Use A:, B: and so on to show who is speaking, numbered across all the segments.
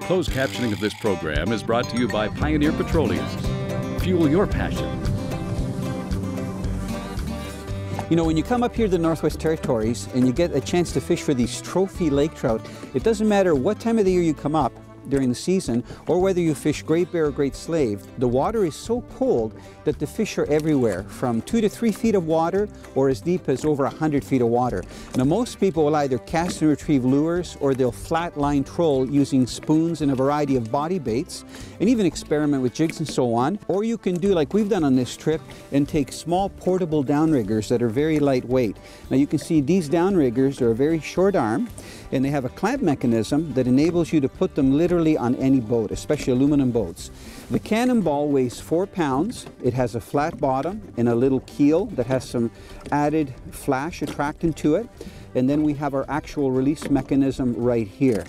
A: Closed captioning of this program is brought to you by Pioneer Petroleums. Fuel your passion.
B: You know, when you come up here to the Northwest Territories and you get a chance to fish for these trophy lake trout, it doesn't matter what time of the year you come up during the season or whether you fish great bear or great slave, the water is so cold that the fish are everywhere, from 2 to 3 feet of water or as deep as over 100 feet of water. Now, most people will either cast and retrieve lures or they'll flat line troll using spoons and a variety of body baits and even experiment with jigs and so on. Or you can do like we've done on this trip and take small portable downriggers that are very lightweight. Now you can see these downriggers are a very short arm and they have a clamp mechanism that enables you to put them literally on any boat, especially aluminum boats. The cannonball weighs 4 pounds. It has a flat bottom and a little keel that has some added flash attractant to it. And then we have our actual release mechanism right here.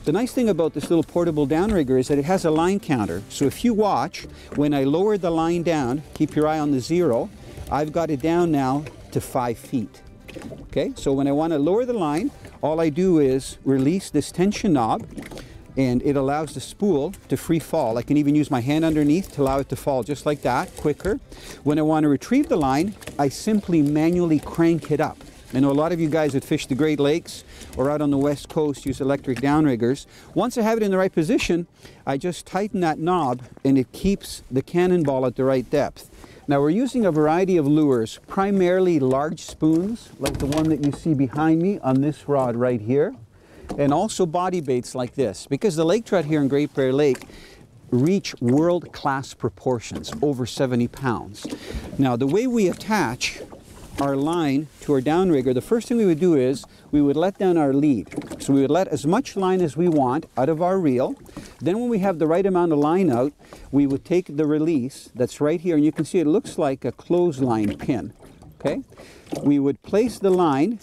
B: The nice thing about this little portable downrigger is that it has a line counter. So if you watch, when I lower the line down, keep your eye on the 0, I've got it down now to 5 feet. Okay, so when I want to lower the line, all I do is release this tension knob and it allows the spool to free fall. I can even use my hand underneath to allow it to fall just like that, quicker. When I want to retrieve the line, I simply manually crank it up. I know a lot of you guys that fish the Great Lakes or out on the West Coast use electric downriggers. Once I have it in the right position, I just tighten that knob and it keeps the cannonball at the right depth. Now we're using a variety of lures, primarily large spoons, like the one that you see behind me on this rod right here, and also body baits like this, because the lake trout here in Great Bear Lake reach world-class proportions, over 70 pounds. Now the way we attach our line to our downrigger, the first thing we would do is we would let down our lead. So we would let as much line as we want out of our reel. Then when we have the right amount of line out, we would take the release that's right here, and you can see it looks like a clothesline pin. Okay? We would place the line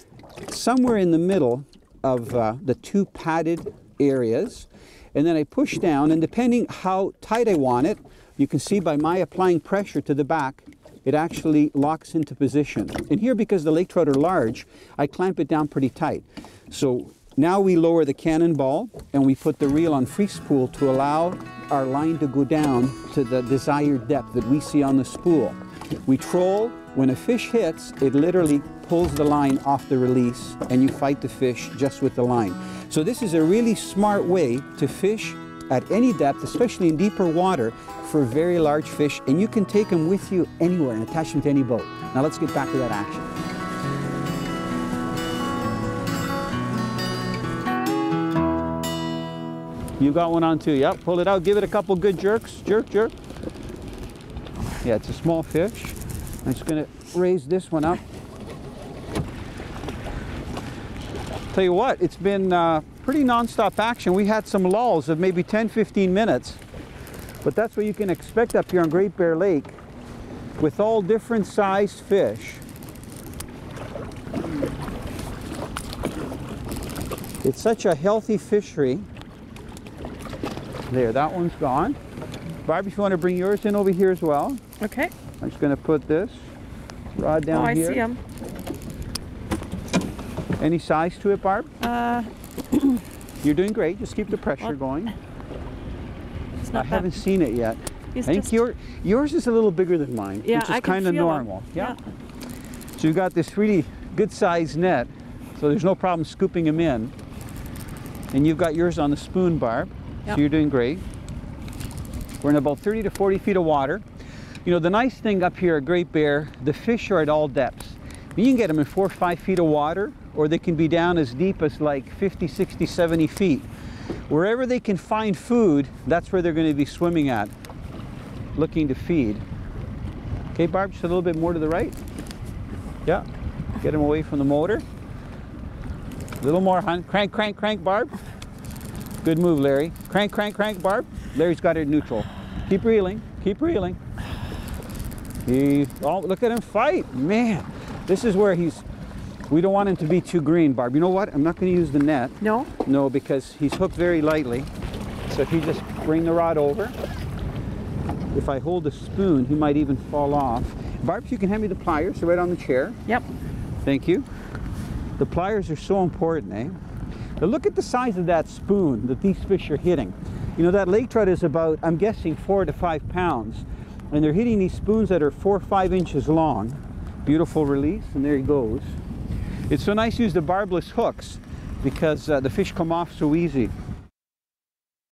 B: somewhere in the middle of the 2 padded areas, and then I push down, and depending how tight I want it, you can see by my applying pressure to the back, it actually locks into position. And here, because the lake trout are large, I clamp it down pretty tight. So now we lower the cannonball and we put the reel on free spool to allow our line to go down to the desired depth that we see on the spool. We troll. When a fish hits, it literally pulls the line off the release and you fight the fish just with the line. So this is a really smart way to fish at any depth, especially in deeper water, for very large fish, and you can take them with you anywhere and attach them to any boat. Now let's get back to that action. You got one on too, yep, pull it out, give it a couple good jerks, jerk, jerk. Yeah, it's a small fish. I'm just gonna raise this one up. Tell you what, it's been pretty non-stop action. We had some lulls of maybe 10-15 minutes, but that's what you can expect up here on Great Bear Lake with all different sized fish. It's such a healthy fishery. There, that one's gone. Barb, if you want to bring yours in over here as well.
C: Okay.
B: I'm just going to put this rod down here.
C: Oh, I see him.
B: Any size to it, Barb? You're doing great. Just keep the pressure going. I haven't seen it yet. I think yours is a little bigger than mine,
C: yeah,
B: which is kind of normal. Yeah. So you've got this really good sized net, so there's no problem scooping them in. And you've got yours on the spoon, Barb. Yep. So you're doing great. We're in about 30 to 40 feet of water. You know, the nice thing up here at Great Bear, the fish are at all depths. You can get them in 4 or 5 feet of water, or they can be down as deep as like 50, 60, 70 feet. Wherever they can find food, that's where they're going to be swimming at, looking to feed. Okay, Barb, just a little bit more to the right. Yeah, get them away from the motor. A little more, hon. Crank, crank, crank, Barb. Good move, Larry. Crank, crank, crank, Barb. Larry's got it neutral. Keep reeling, keep reeling. Oh, look at him fight, man. This is where we don't want him to be too green, Barb. You know what? I'm not going to use the net.
C: No?
B: No, because he's hooked very lightly. So if you just bring the rod over, if I hold the spoon, he might even fall off. Barb, you can hand me the pliers. They're right on the chair.
C: Yep.
B: Thank you. The pliers are so important, eh? Now look at the size of that spoon that these fish are hitting. You know, that lake trout is about, I'm guessing, 4 to 5 pounds. And they're hitting these spoons that are 4 or 5 inches long. Beautiful release, and there he goes. It's so nice to use the barbless hooks because the fish come off so easy.